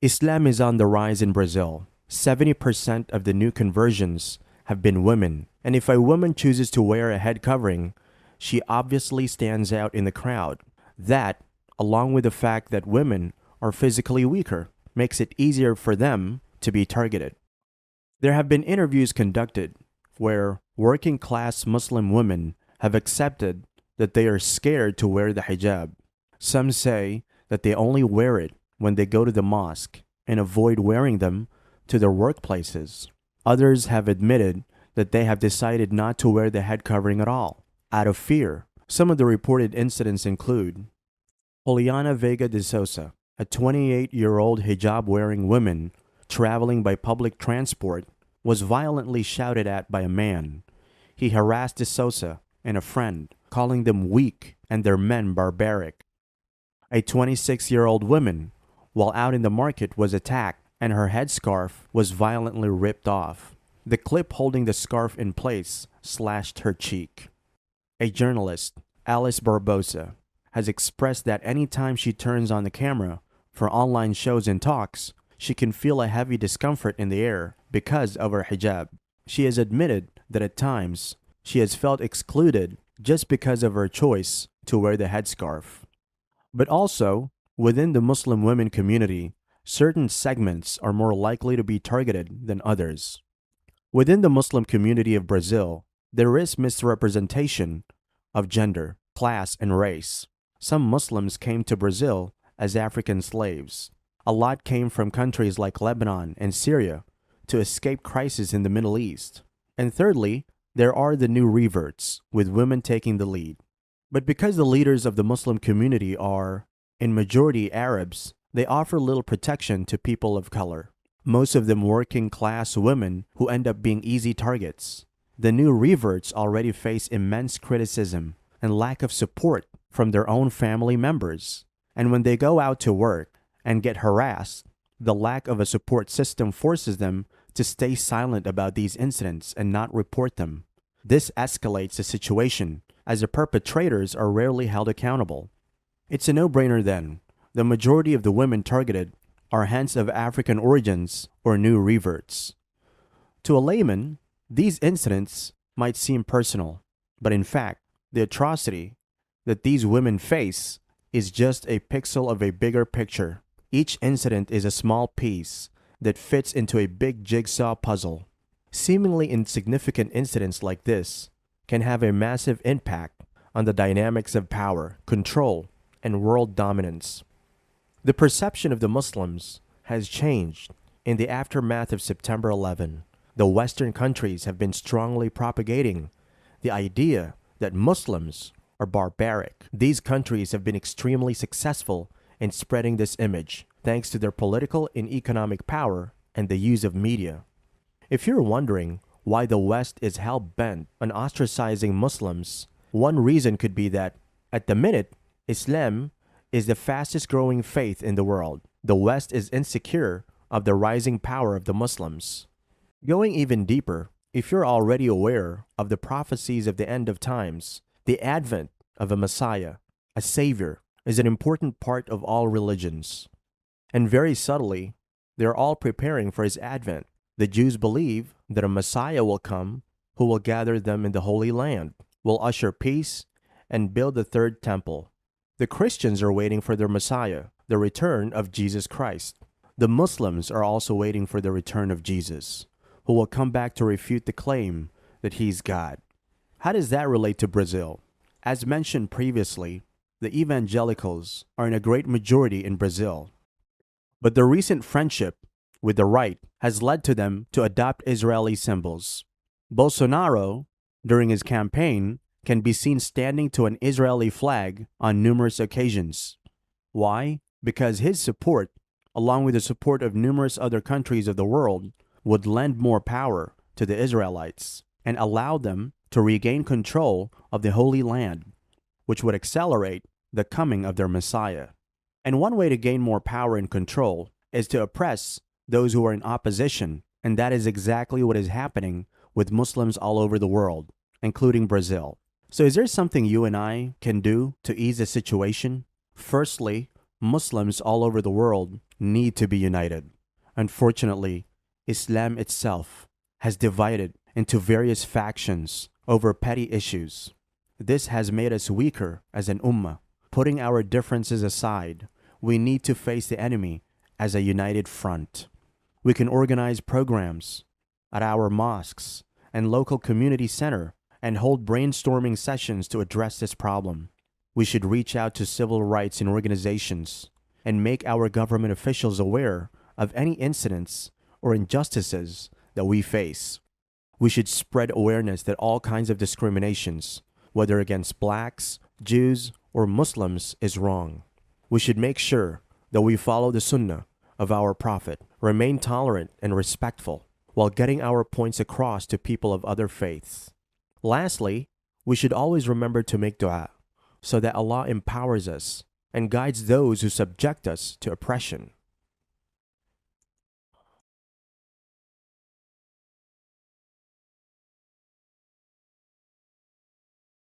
Islam is on the rise in Brazil. 70% of the new conversions have been women, and if a woman chooses to wear a head covering, she obviously stands out in the crowd. That, along with the fact that women are physically weaker, makes it easier for them to be targeted. There have been interviews conducted where working class Muslim women have accepted that they are scared to wear the hijab. Some say that they only wear it when they go to the mosque and avoid wearing them to their workplaces. Others have admitted that they have decided not to wear the head covering at all, out of fear. Some of the reported incidents include Juliana Vega de Sousa, a 28-year-old hijab-wearing woman traveling by public transport, was violently shouted at by a man. He harassed de Sousa and a friend, calling them weak and their men barbaric. A 26-year-old woman, while out in the market, was attacked and her headscarf was violently ripped off. The clip holding the scarf in place slashed her cheek. A journalist, Alice Barbosa, has expressed that any time she turns on the camera for online shows and talks, she can feel a heavy discomfort in the air because of her hijab. She has admitted that at times she has felt excluded just because of her choice to wear the headscarf. But also, within the Muslim women community, certain segments are more likely to be targeted than others. Within the Muslim community of Brazil, there is misrepresentation of gender, class, and race. Some Muslims came to Brazil as African slaves. A lot came from countries like Lebanon and Syria to escape crisis in the Middle East. And thirdly, there are the new reverts, with women taking the lead. But because the leaders of the Muslim community are, in majority, Arabs, they offer little protection to people of color, most of them working class women who end up being easy targets. The new reverts already face immense criticism and lack of support from their own family members. And when they go out to work and get harassed, the lack of a support system forces them to stay silent about these incidents and not report them. This escalates the situation, as the perpetrators are rarely held accountable. It's a no-brainer then. The majority of the women targeted are hence of African origins or new reverts. To a layman, these incidents might seem personal, but in fact, the atrocity that these women face is just a pixel of a bigger picture. Each incident is a small piece that fits into a big jigsaw puzzle. Seemingly insignificant incidents like this can have a massive impact on the dynamics of power, control, and world dominance. The perception of the Muslims has changed in the aftermath of September 11. The Western countries have been strongly propagating the idea that Muslims are barbaric. These countries have been extremely successful in spreading this image, thanks to their political and economic power and the use of media. If you're wondering why the West is hell-bent on ostracizing Muslims, one reason could be that, at the minute, Islam is the fastest-growing faith in the world. The West is insecure of the rising power of the Muslims. Going even deeper, if you're already aware of the prophecies of the end of times, the advent of a Messiah, a Savior, is an important part of all religions. And very subtly, they're all preparing for his advent. The Jews believe that a Messiah will come who will gather them in the Holy Land, will usher peace, and build the third temple. The Christians are waiting for their Messiah, the return of Jesus Christ. The Muslims are also waiting for the return of Jesus, who will come back to refute the claim that he's God. How does that relate to Brazil? As mentioned previously, the evangelicals are in a great majority in Brazil. But the recent friendship with the right has led to them to adopt Israeli symbols. Bolsonaro, during his campaign, can be seen standing to an Israeli flag on numerous occasions. Why? Because his support, along with the support of numerous other countries of the world, would lend more power to the Israelites and allow them to regain control of the Holy Land, which would accelerate the coming of their Messiah. And one way to gain more power and control is to oppress those who are in opposition, and that is exactly what is happening with Muslims all over the world, including Brazil. So is there something you and I can do to ease the situation? Firstly, Muslims all over the world need to be united. Unfortunately, Islam itself has divided into various factions over petty issues. This has made us weaker as an ummah. Putting our differences aside, we need to face the enemy as a united front. We can organize programs at our mosques and local community center and hold brainstorming sessions to address this problem. We should reach out to civil rights and organizations and make our government officials aware of any incidents or injustices that we face. We should spread awareness that all kinds of discriminations, whether against blacks, Jews, or Muslims, is wrong. We should make sure that we follow the sunnah of our Prophet, remain tolerant and respectful, while getting our points across to people of other faiths. Lastly, we should always remember to make dua, so that Allah empowers us and guides those who subject us to oppression.